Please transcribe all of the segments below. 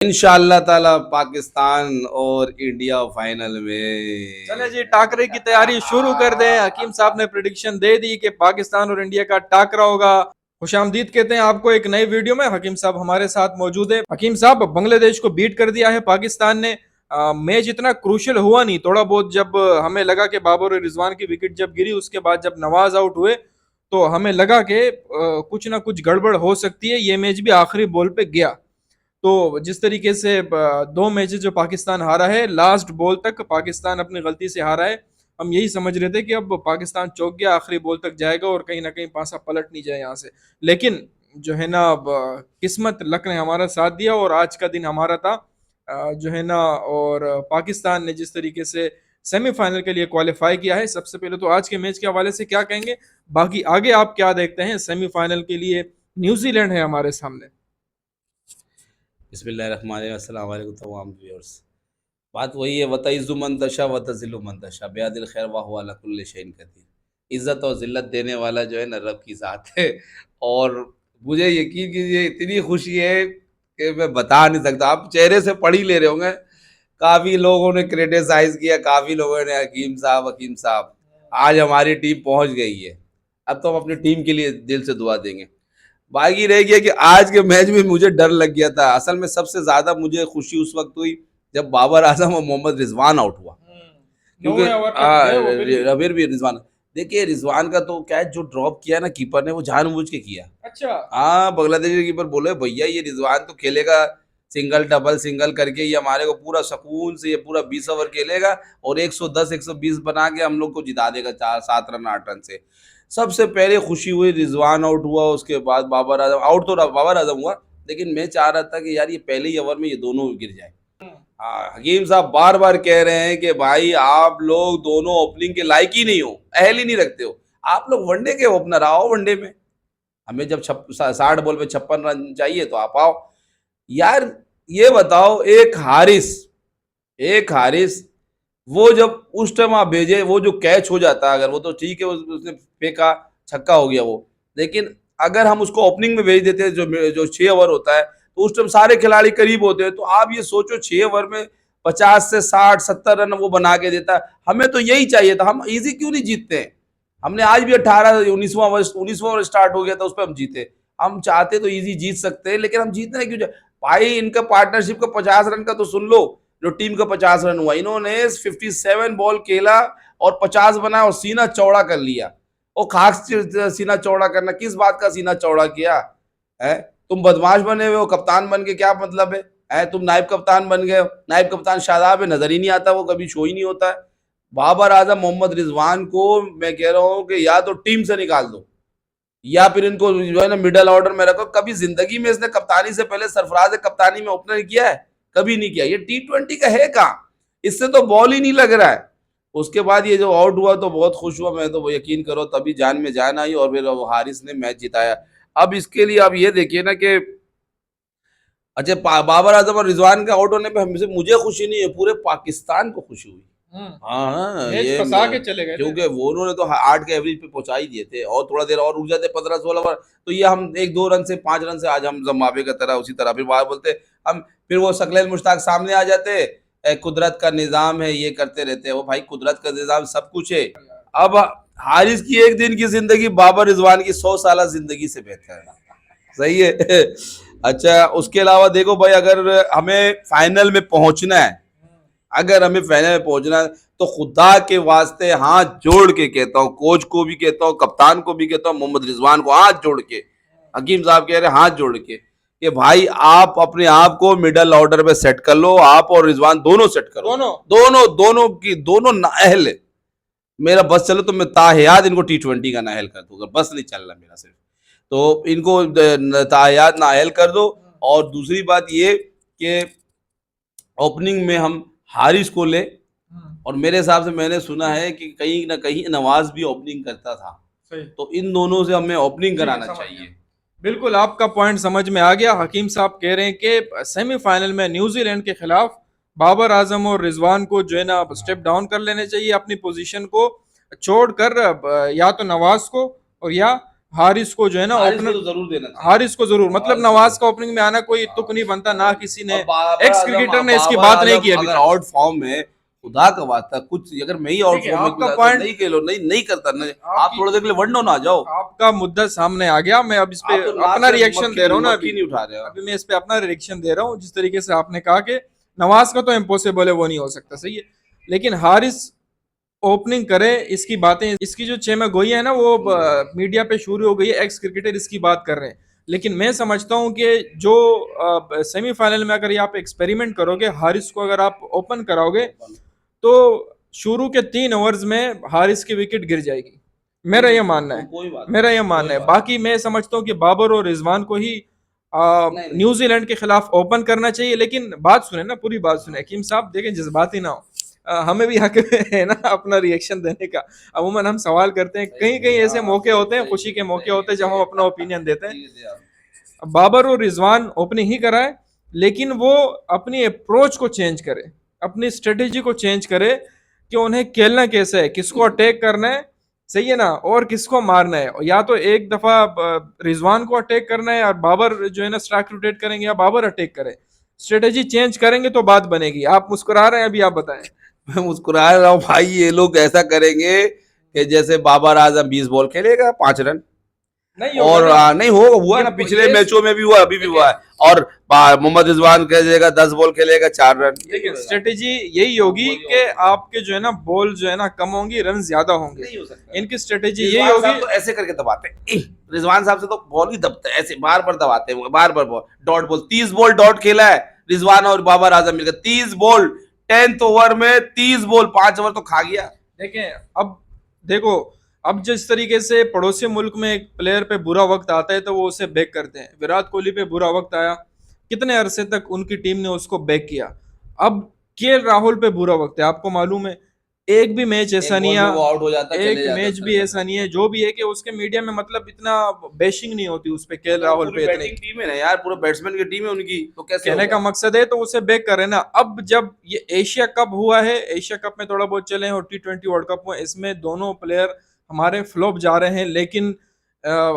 इंशाअल्लाह ताला पाकिस्तान और इंडिया फाइनल में। चले जी, टाकरे की तैयारी शुरू कर दें। हकीम साहब ने प्रिडिक्शन दे दी कि पाकिस्तान और इंडिया का टाकरा होगा। खुशामदीद कहते हैं आपको एक नई वीडियो में। हकीम साहब हमारे साथ मौजूद है। हकीम साहब, बांग्लादेश को बीट कर दिया है पाकिस्तान ने। मैच इतना क्रूशियल हुआ नहीं, थोड़ा बहुत जब हमें लगा कि बाबर और रिजवान की विकेट जब गिरी, उसके बाद जब नवाज आउट हुए तो हमें लगा कि कुछ ना कुछ गड़बड़ हो सकती है। ये मैच भी आखिरी बॉल पे गया। तो जिस तरीके से दो मैचेस जो पाकिस्तान हारा है, लास्ट बॉल तक पाकिस्तान अपनी गलती से हारा है। हम यही समझ रहे थे कि अब पाकिस्तान चौंक गया, आखिरी बॉल तक जाएगा और कहीं ना कहीं पासा पलट नहीं जाए यहाँ से। लेकिन जो है ना, अब किस्मत, लक ने हमारा साथ दिया और आज का दिन हमारा था। जो है ना, और पाकिस्तान ने जिस तरीके से सेमीफाइनल के लिए क्वालिफाई किया है। सबसे पहले तो आज के मैच के हवाले से क्या कहेंगे, बाकी आगे आप क्या देखते हैं? सेमीफाइनल के लिए न्यूजीलैंड है हमारे सामने। बिस्मिल्लाहिर्रहमानिर्रहीम, अस्सलाम वालेकुम तमाम व्यूअर्स। बात वही है, वतइज़्ज़ु मन तशा व तज़िल्लु मन तशा बियदिल खैर व हुवा अला कुल्लि शैइन क़दीर। इज़्ज़त और ज़िल्लत देने वाला जो है ना, रब की ज़ात है। और मुझे यकीन कीजिए, इतनी खुशी है कि मैं बता नहीं सकता। आप चेहरे से पढ़ ही ले रहे होंगे। काफ़ी लोगों ने क्रिटिसाइज़ किया, काफ़ी लोगों ने हकीम साहब, आज हमारी टीम पहुँच गई है। अब तो हम अपनी टीम के लिए दिल से दुआ देंगे। बाकी रह गया कि आज के मैच में मुझे डर लग गया था। असल में सबसे ज़्यादा मुझे खुशी उस वक़्त हुई जब बाबर आज़म और मोहम्मद रिज़वान आउट हुआ। क्योंकि 9वें ओवर तक गए वो फिर भी। रबीर भी रिज़वान, देखिए रिज़वान का तो क्या है, जो ड्रॉप किया ना कीपर ने, वो जानबूझ के किया। अच्छा। हाँ, बांग्लादेश के कीपर बोले भैया ये रिज़वान तो खेलेगा सिंगल डबल सिंगल करके, ये हमारे को पूरा सुकून से ये पूरा 20 ओवर खेलेगा और 110 120 बना के हम लोग को जिता देगा 4 7 रन 8 रन से। सबसे पहले खुशी हुई, रिज़वान आउट हुआ, उसके बाद बाबर आज़म आउट, तो बाबर आज़म हुआ, लेकिन मैं चाह रहा था कि यार ये पहले ही ओवर में ये दोनों गिर जाए। हाँ, हकीम साहब बार बार कह रहे हैं कि भाई आप लोग दोनों ओपनिंग के लायक ही नहीं हो, अहल ही नहीं रखते हो। आप लोग वनडे के ओपनर आओ वनडे में। हमें जब 60 बॉल पे 56 रन चाहिए तो आप आओ। यार ये बताओ, एक हारिस वो जब उस टाइम आप भेजे, वो जो कैच हो जाता, अगर वो तो ठीक है, उसने फेंका, छक्का हो गया वो। लेकिन अगर हम उसको ओपनिंग में भेज देते, जो जो 6 ओवर होता है, तो उस टाइम सारे खिलाड़ी करीब होते हैं। तो आप ये सोचो, 6 ओवर में 50 से 60 70 रन वो बना के देता है। हमें तो यही चाहिए था। हम इजी क्यों नहीं जीतते हैं? हमने आज भी 19वां ओवर स्टार्ट हो गया था, उस पर हम जीते। हम चाहते तो इजी जीत सकते हैं, लेकिन हम जीतने क्यों भाई? इनका पार्टनरशिप का 50 रन का तो सुन लो। जो टीम का 50 रन हुआ, इन्होंने 57 बॉल खेला और 50 बनाया और सीना चौड़ा कर लिया। और खास सीना चौड़ा करना, किस बात का सीना चौड़ा किया है? तुम बदमाश बने हुए हो, कप्तान बन के क्या मतलब है? तुम नायब कप्तान बन गए हो। नायब कप्तान शादाब है, नजर ही नहीं आता, वो कभी शो ही नहीं होता है। बाबर आजम मोहम्मद रिजवान को मैं कह रहा हूँ कि या तो टीम से निकाल दो, या फिर इनको जो है ना मिडिल ऑर्डर में रखो। कभी जिंदगी में इसने कप्तानी से पहले सरफराज कप्तानी में ओपनर किया है? कभी नहीं किया। ये T20 का है कहाँ? इससे तो बॉल ही नहीं लग रहा है। उसके बाद ये जो आउट हुआ तो बहुत खुश हुआ मैं तो, वो यकीन करो तभी जान में जान आई और फिर वो हारिस ने मैच जिताया। अब इसके लिए आप ये देखिए ना कि अच्छा, बाबर आजम और रिजवान के आउट होने पे हमसे मुझे खुशी नहीं है, पूरे पाकिस्तान को खुशी हुई। हाँ, मैच ये फंसा के चले गए थे। क्योंकि वो उन्होंने तो 8 के एवरेज पे पहुंचा ही दिए थे, और थोड़ा देर और रुक जाते 15-16 ओवर, तो ये हम 1-2 रन से 5 रन से आज हम जम्बावे का तरह उसी तरह फिर बाहर बोलते हम। फिर वो शकलेल मुश्ताक सामने आ जाते, कुदरत का निज़ाम है, ये करते रहते हैं। वो भाई कुदरत का निज़ाम सब कुछ है। अब हारिस की एक दिन की जिंदगी बाबर रिजवान की 100 साल जिंदगी से बेहतर है। सही है। अच्छा, उसके अलावा देखो भाई, अगर हमें फाइनल में पहुंचना है, अगर हमें फाइनल में पहुंचना है, तो खुदा के वास्ते हाथ जोड़ के कहता हूँ, कोच को भी कहता हूँ, कप्तान को भी कहता हूँ, मोहम्मद रिजवान को हाथ जोड़ के, हकीम साहब कह रहे हैं हाथ जोड़ के, कि भाई आप अपने आप को मिडल ऑर्डर पे सेट कर लो। आप और रिजवान दोनों सेट करो, दोनों दोनों दोनों की दोनों नाअहल है। मेरा बस चलो तो मैं ताहयात इनको T20 का नाअहल कर दूंगा, बस नहीं चल रहा मेरा सिर्फ, तो इनको ताहयात नाअहल कर दो। और दूसरी बात ये कि ओपनिंग में हम हारिस को ले, और मेरे हिसाब से मैंने सुना है कि कहीं ना कहीं नवाज भी ओपनिंग करता था, सही। तो इन दोनों से हमें ओपनिंग ठीक है, कराना समझ चाहिए। गया। बिल्कुल, आपका पॉइंट समझ में आ गया। हकीम साहब कह रहे हैं कि सेमीफाइनल में न्यूजीलैंड के खिलाफ बाबर आजम और रिजवान को जो है ना स्टेप डाउन कर लेने चाहिए, अपनी पोजीशन को छोड़कर या तो नवाज को और या हारिस को जो है ना हारिस को ओपनर, तो जरूर देना चाहिए। हारिस को जरूर, मतलब हारिस नवाज को। का ओपनिंग में आना कोई तुक नहीं बनता, ना किसी ने अब बाबर एक्स आजम, क्रिकेटर ने इसकी बाबर बात नहीं की आजम अभी अगर तक। आउट फॉर्म में, खुदा का वास्ता कुछ अगर मैं ही आउट देखिए फॉर्म में आपका कुछ तो पॉइंट, नहीं खेलो, नहीं नहीं करता ना, आप आपकी थोड़ी देर के लिए वन डाउन आ जाओ। आपका मुद्दा सामने आ गया, मैं अब इस पे आप तो नाक अपना से रिएक्शन दे रहा हूँ ना मक्खी अभी। नहीं उठा रहे हो। अभी मैं इस पे अपना रिएक्शन दे रहा हूँ। जिस तरीके से आपने कहा कि नवाज का तो इम्पॉसिबल है, वो नहीं हो सकता, सही है, लेकिन हारिस ओपनिंग करे, इसकी बातें, इसकी जो छह में गोई है ना वो मीडिया पे शुरू हो गई है, एक्स क्रिकेटर इसकी बात कर रहे हैं। लेकिन मैं समझता हूं कि जो सेमीफाइनल में अगर ये आप एक्सपेरिमेंट करोगे, हारिस को अगर आप ओपन कराओगे, तो शुरू के 3 ओवर्स में हारिस की विकेट गिर जाएगी, मेरा ये मानना है। कोई बात मेरा नहीं, ये मानना कोई है। बात बाकी मैं समझता हूँ कि बाबर और रिजवान को ही नहीं, नहीं न्यूजीलैंड के खिलाफ ओपन करना चाहिए। लेकिन बात सुने ना, पूरी बात सुने हकीम साहब, देखें जज्बाती ना हो, हमें भी हक है ना अपना रिएक्शन देने का। अमूमन हम सवाल करते हैं, कहीं कहीं ऐसे मौके होते हैं, खुशी के मौके होते हैं जब हम अपना ओपिनियन देते हैं। बाबर और रिजवान ओपनिंग ही कराए, लेकिन वो अपनी अप्रोच को चेंज करे, अपनी स्ट्रेटेजी को चेंज करे कि उन्हें खेलना कैसे है, किसको अटैक करना है, सही है ना, और किसको मारना है। या तो एक दफा रिजवान को अटैक करना है और बाबर जो है ना स्ट्राइक रोटेट करेंगे, या बाबर अटैक करे, स्ट्रेटेजी चेंज करेंगे तो बात बनेगी। आप मुस्कुरा रहे हैं, अभी आप बताएं। मैं मुस्कुरा रहा हूँ भाई, ये लोग ऐसा करेंगे कि जैसे बाबर आजम 20 बॉल खेलेगा 5 रन, नहीं होगा और ना, नहीं होगा, हुआ ना पिछले मैचों में भी हुआ, अभी भी हुआ है। और मोहम्मद रिजवान खेलेगा 10 बॉल खेलेगा 4 रन। देखिए स्ट्रेटेजी यही होगी कि आपके जो है ना बॉल जो है ना कम होंगी, रन ज्यादा होंगे, नहीं हो सकता। इनकी स्ट्रेटेजी यही रिजवान साहब होगी। तो ऐसे करके दबाते हैं, रिजवान साहब से तो बॉल ही दबता है, ऐसे बार बार दबाते हैं, बार बार ball dot ball, 30 ball dot खेला है रिजवान और बाबर आजम मिलकर, 30 बॉल 10th ओवर में 30 बॉल, 5 ओवर तो खा गया। देखें अब, देखो अब जिस तरीके से पड़ोसी मुल्क में एक प्लेयर पे बुरा वक्त आता है तो वो उसे बैक करते हैं। विराट कोहली पे बुरा वक्त आया, कितने अरसे तक उनकी टीम ने उसको बैक किया। अब के राहुल पे बुरा वक्त है, आपको मालूम है, एक भी मैच ऐसा एक नहीं बॉल में वो है, आउट हो जाता, चले एक जाता, मैच भी ऐसा नहीं है जो भी है कि उसके मीडिया में मतलब इतना बैशिंग नहीं होती उस पे, के मतलब राहुल पूरी पे इतनी। बैटिंग टीम है ना यार, पूरा बैट्समैन की टीम है उनकी, तो कैसे कहने होगा? का मकसद है तो उसे बैक कर रहे ना। अब जब ये एशिया कप हुआ है, एशिया कप में थोड़ा बहुत चले हैं, और T20 वर्ल्ड कप हुआ, इसमें दोनों प्लेयर हमारे फ्लॉप जा रहे हैं, लेकिन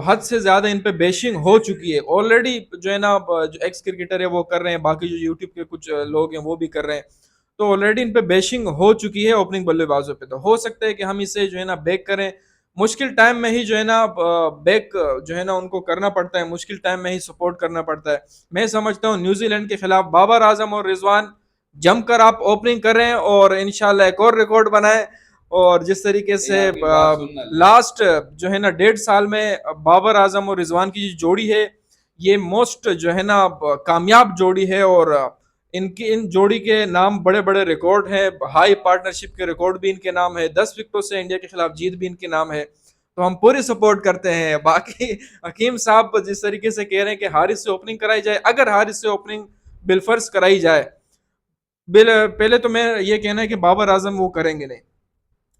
हद से ज्यादा इन पे बेशिंग हो चुकी है ऑलरेडी। जो है ना जो एक्स क्रिकेटर है वो कर रहे हैं, बाकी जो यूट्यूब के कुछ लोग हैं वो भी कर रहे हैं, तो ऑलरेडी इन पे बेशिंग हो चुकी है ओपनिंग बल्लेबाजों पे। तो हो सकता है कि हम इसे जो है ना बैक करें, मुश्किल टाइम में ही जो है ना बैक जो है ना उनको करना पड़ता है, मुश्किल टाइम में ही सपोर्ट करना पड़ता है। मैं समझता हूँ न्यूजीलैंड के खिलाफ बाबर आजम और रिजवान जमकर आप ओपनिंग करें और इंशाल्लाह एक और रिकॉर्ड बनाएं। और जिस तरीके से लास्ट जो है ना 1.5 साल में बाबर आजम और रिजवान की जो जोड़ी है, ये मोस्ट जो है ना कामयाब जोड़ी है, और इनकी इन जोड़ी के नाम बड़े बड़े रिकॉर्ड हैं, हाई पार्टनरशिप के रिकॉर्ड भी इनके नाम है, 10 विकेटों से इंडिया के खिलाफ जीत भी इनके नाम है। तो हम पूरी सपोर्ट करते हैं। बाकी हकीम साहब जिस तरीके से कह रहे हैं कि हारिस से ओपनिंग कराई जाए, अगर हारिस से ओपनिंग बिलफर्ज कराई जाए, पहले तो मैं ये कहना है कि बाबर आजम वो करेंगे नहीं।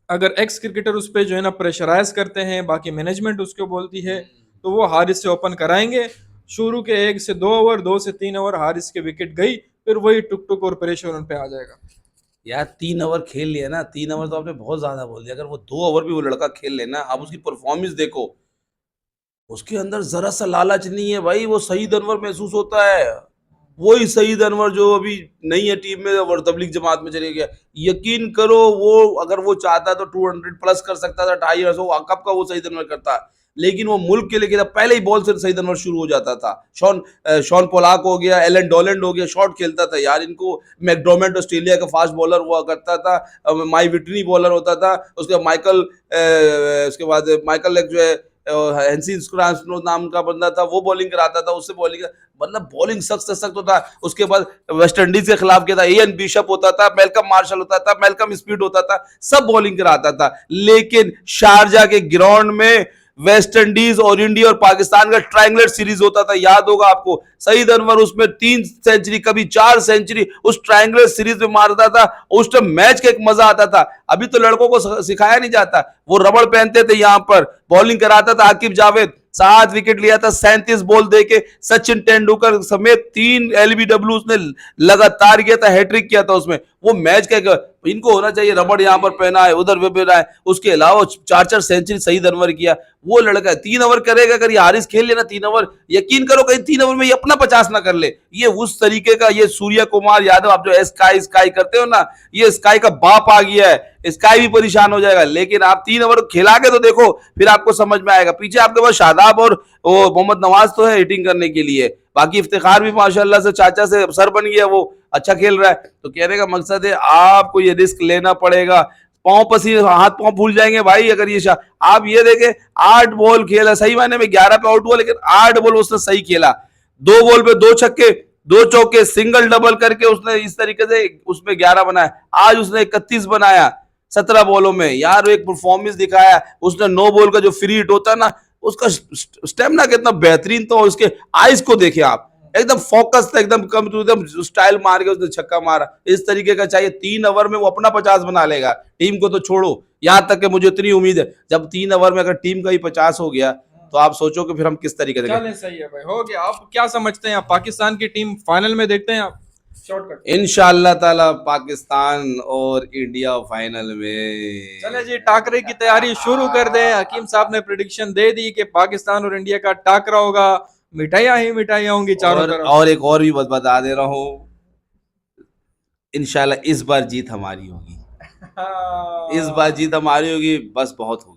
अगर एक्स क्रिकेटर उस पर जो है ना प्रेशराइज करते हैं, बाकी मैनेजमेंट उसको बोलती है, तो वो हारिस से ओपन कराएंगे। शुरू के 1 से 2 ओवर, 2 से 3 ओवर हारिस के विकेट गई, फिर वही टुक टुक और प्रेशर उन पे आ जाएगा। यार 3 ओवर खेल लिया ना, 3 ओवर तो आपने बहुत ज्यादा बोल दिया। अगर वो 2 ओवर भी वो लड़का खेल लेना, आप उसकी परफॉर्मेंस देखो, उसके अंदर जरा सा लालच नहीं है भाई, वो सईद अनवर महसूस होता है। वही सईद अनवर जो अभी नहीं है टीम में और तबलीग जमात में चले गया। यकीन करो वो अगर वो चाहता तो 200 प्लस कर सकता था, 250 कब का वो सईद अनवर करता, लेकिन वो मुल्क के लिए खेला, पहले ही बॉल से सईद अनवर शुरू हो जाता था। शॉन पोलाक हो गया, एलन डॉलैंड हो गया, शॉट खेलता था यार इनको। मैकडोमेंट ऑस्ट्रेलिया का फास्ट बॉलर हुआ करता था, माई विटनी बॉलर होता था, उसके बाद माइकल जो है हेंसी स्क्रांसनो नाम का बंदा था, वो बॉलिंग कराता था, उससे बॉलिंग, मतलब बॉलिंग सख्त से सख्त होता। उसके बाद वेस्ट इंडीज के खिलाफ किया था, एन बिशप होता था, मेलकम मार्शल होता था, मेलकम स्पीड होता था, सब बॉलिंग कराता था। लेकिन शारजा के ग्राउंड में वेस्ट इंडीज और इंडिया और पाकिस्तान का ट्रायंगुलर सीरीज होता था, याद होगा आपको। सईद अनवर उसमें 3 सेंचुरी, कभी 4 सेंचुरी उस ट्रायंगुलर सीरीज में मारता था। उस टाइम मैच का एक मजा आता था। अभी तो लड़कों को सिखाया नहीं जाता। वो रबड़ पहनते थे, यहां पर बॉलिंग कराता था आकिब जावेद, 7 विकेट लिया था 37 बॉल देके। सचिन तेंदुलकर समेत 3 LBW उसने लगातार किया था, हैट्रिक किया था उसमें। वो मैच का इनको होना चाहिए रबड़ यहाँ पर पहना है, उधर भी पहना है, उसके अलावा 4-4 सेंचुरी सही ओवर किया। वो लड़का 3 ओवर करेगा, अगर ये हारिस खेल लेना 3 ओवर, यकीन करो कहीं 3 ओवर में ये अपना 50 ना कर ले। ये उस तरीके का, ये सूर्य कुमार यादव, आप जो स्काई स्काई करते हो ना, ये स्काई का बाप आ गया है। स्काई भी परेशान हो जाएगा, लेकिन आप 3 ओवर खिला के तो देखो, फिर आपको समझ में आएगा। पीछे आपके पास शादाब और मोहम्मद नवाज तो है हिटिंग करने के लिए, बाकी इफ्तिखार भी माशाल्लाह से चाचा से सर बन गया, वो अच्छा खेल रहा है। तो कहने का मकसद है आपको ये रिस्क लेना पड़ेगा। पांव पसीने, हाथ पांव भूल जाएंगे भाई अगर ये आप ये देखें 8 बॉल खेला, सही मायने में 11 पे आउट हुआ, लेकिन 8 बॉल उसने सही खेला। 2 बॉल पे 2 छक्के 2 चौके, सिंगल डबल करके उसने इस तरीके से उसमें 11 बनाया। आज उसने 31 बनाया 17 बॉलों में। यार एक परफॉर्मेंस दिखाया उसने। 9 बॉल का जो फ्री हिट होता है ना, उसका स्टेमिना कितना बेहतरीन था। उसके आइज को देखे आप, एकदम फोकस था, एकदम कम टू एकदम स्टाइल मार के उसने छक्का मारा। इस तरीके का चाहिए। 3 ओवर में वो अपना 50 बना लेगा। टीम को तो छोड़ो, यहां तक कि मुझे इतनी उम्मीद है जब 3 ओवर में अगर टीम का ही 50 हो गया तो आप सोचो कि फिर हम किस तरीके से चलें, सही है भाई, हो गया। आप क्या समझते हैं, आप पाकिस्तान की टीम फाइनल में देखते हैं आप? शॉर्टकट इंशाअल्लाह ताला पाकिस्तान और इंडिया फाइनल में। चले जी, टाकरे की तैयारी शुरू कर दें। हकीम साहब ने प्रेडिक्शन दे दी कि पाकिस्तान और इंडिया का टाकरा होगा। मिठाइयाँ ही मिठाइयाँ होंगी चारों तरफ। और एक और भी बता दे रहा हूँ, इंशाल्लाह इस बार जीत हमारी होगी। इस बार जीत हमारी होगी, बस बहुत हो